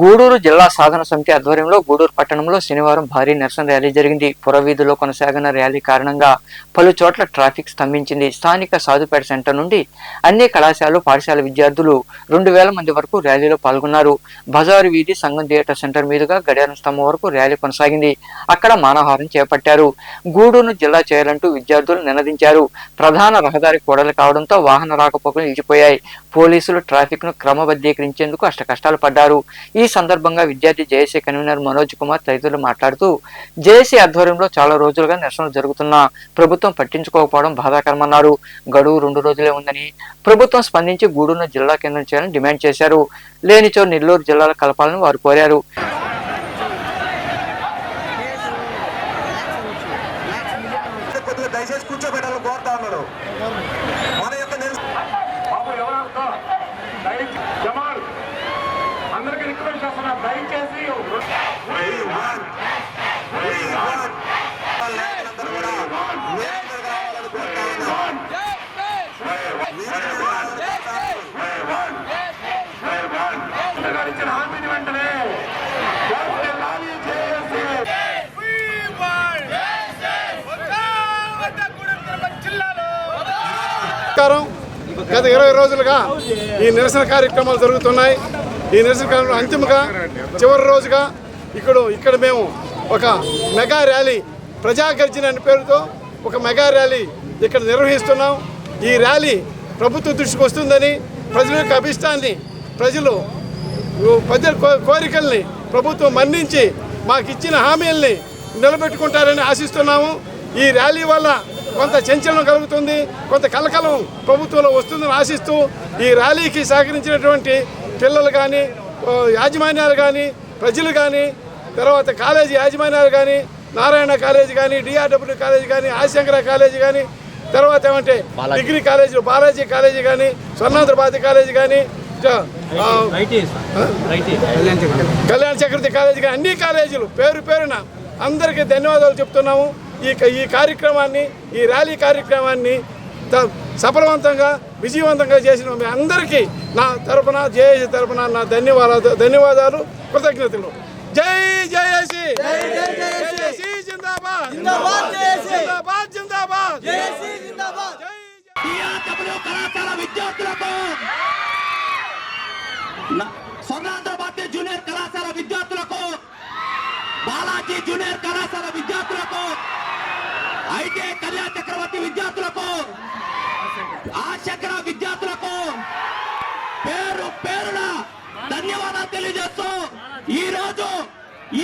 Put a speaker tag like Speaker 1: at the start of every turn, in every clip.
Speaker 1: గూడూరు జిల్లా సాధన సమితి ఆధ్వర్యంలో గూడూరు పట్టణంలో శనివారం భారీ నిరసన ర్యాలీ జరిగింది. పురవీధిలో కొనసాగిన ర్యాలీ కారణంగా పలు చోట్ల ట్రాఫిక్ స్తంభించింది. స్థానిక సాధుపేట సెంటర్ నుండి అన్ని కళాశాలలు పాఠశాల విద్యార్థులు 2000 మంది వరకు ర్యాలీలో పాల్గొన్నారు. బజారు వీధి సంఘం థియేటర్ సెంటర్ మీదుగా గడియారం స్తంభం వరకు ర్యాలీ కొనసాగింది. అక్కడ మానవహారం చేపట్టారు. గూడూరు జిల్లా చేయాలంటూ విద్యార్థులు నినదించారు. ప్రధాన రహదారి కూడలి కావడంతో వాహన రాకపోకలు నిలిచిపోయాయి. పోలీసులు ట్రాఫిక్ ను క్రమబద్ధీకరించేందుకు అష్టకష్టాలు పడ్డారు. ఈ సందర్భంగా విద్యార్థి జేఏసీ కన్వీనర్ మనోజ్ కుమార్ తదితరులు మాట్లాడుతూ జేఏసీ ఆధ్వర్యంలో చాలా రోజులుగా నిరసనలు జరుగుతున్నా ప్రభుత్వం పట్టించుకోకపోవడం బాధాకరమన్నారు. గడువు 2 రోజులే ఉందని ప్రభుత్వం స్పందించి గూడూరును జిల్లా కేంద్రం చేయాలని డిమాండ్ చేశారు. లేనిచో నెల్లూరు జిల్లాల కలపాలని వారు కోరారు.
Speaker 2: అందరికీ రిక్వెస్ట్ చేస్తున్నా, దయచేసి ఇచ్చిన హామీని వెంటనే
Speaker 3: గత 20 రోజులుగా ఈ నిరసన కార్యక్రమాలు జరుగుతున్నాయి. ఈ నిరసన కార్యక్రమం అంతిమంగా చివరి రోజుగా ఇక్కడ మేము ఒక మెగా ర్యాలీ, ప్రజాగర్జన అనే పేరుతో ఒక మెగా ర్యాలీ ఇక్కడ నిర్వహిస్తున్నాం. ఈ ర్యాలీ ప్రభుత్వ దృష్టికి వస్తుందని, ప్రజల యొక్క అభిష్టాన్ని, ప్రజల కోరికల్ని ప్రభుత్వం మన్నించి మాకు ఇచ్చిన హామీల్ని నిలబెట్టుకుంటారని ఆశిస్తున్నాము. ఈ ర్యాలీ వల్ల కొంత చంచలనం కలుగుతుంది, కొంత కలకలం ప్రభుత్వంలో వస్తుందని ఆశిస్తూ ఈ ర్యాలీకి సహకరించినటువంటి పిల్లలు కానీ, యాజమాన్యాలు కానీ, ప్రజలు కానీ, తర్వాత కాలేజీ యాజమాన్యాలు కానీ, నారాయణ కాలేజీ కానీ, డిఆర్డబ్ల్యూ కాలేజీ కానీ, ఆశంకర కాలేజీ కానీ, తర్వాత ఏమంటే డిగ్రీ కాలేజీలు బాలాజీ కాలేజీ కానీ, స్వర్ణాంధ్రబాది కాలేజీ కానీ, కళ్యాణ చక్రవర్తి కాలేజీ కానీ, అన్ని కాలేజీలు పేరున అందరికీ ధన్యవాదాలు చెప్తున్నాము. ఈ కార్యక్రమాన్ని, ఈ ర్యాలీ కార్యక్రమాన్ని సఫలవంతంగా విజయవంతంగా చేసిన మీ అందరికీ నా తరపున, జేఏసీ తరపున నా ధన్యవాదాలు, కృతజ్ఞతలు. జై జేఏసీ, జేఏసీ జిందాబాద్, జిందాబాద్, జిందాబాద్, జేఏసీ జిందాబాద్.
Speaker 4: కళాశాల విద్యార్థులకు, స్వర్ణాంధ్రబాది జూనియర్ కళాశాల విద్యార్థులకు, బాలాజీ జూనియర్ కళాశాల విద్యార్థులకు, ఐటీ కళ్యాణ చక్రవర్తి విద్యార్థులకు, ఆశంకర విద్యార్థులకు పేరున ధన్యవాదాలు తెలియజేస్తూ ఈ రోజు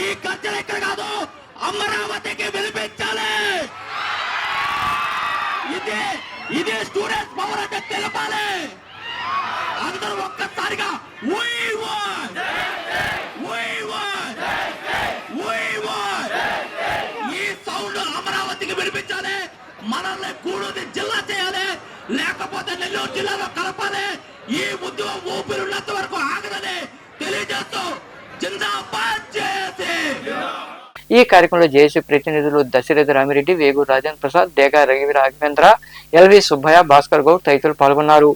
Speaker 4: ఈ గర్జన ఇక్కడ కాదు, అమరావతికి వినిపించాలి. ఇది స్టూడెంట్స్ పవర్ అంటే తెలపాలి. అందరూ ఒక్కసారిగా ఈ సౌండ్ అమరావతికి వినిపించాలి. మనల్ని గూడూరు జిల్లా చేయాలి, లేకపోతే నెల్లూరు జిల్లాలో కలపాలి. ఈ ఉద్యమం ఊపిరున్నంత వరకు ఆగదని తెలియజేస్తూ జిందాబాద్ జేఏసీ.
Speaker 1: ఈ కార్యక్రమంలో జేఏసీ ప్రతినిధులు దశరథ రామిరెడ్డి, వేగూరు రాజేంద్ర ప్రసాద్, డేగా రఘువీర రాఘవేంద్ర, ఎల్వి సుబ్బయ్య, భాస్కర్ గౌడ్ తదితరులు పాల్గొన్నారు.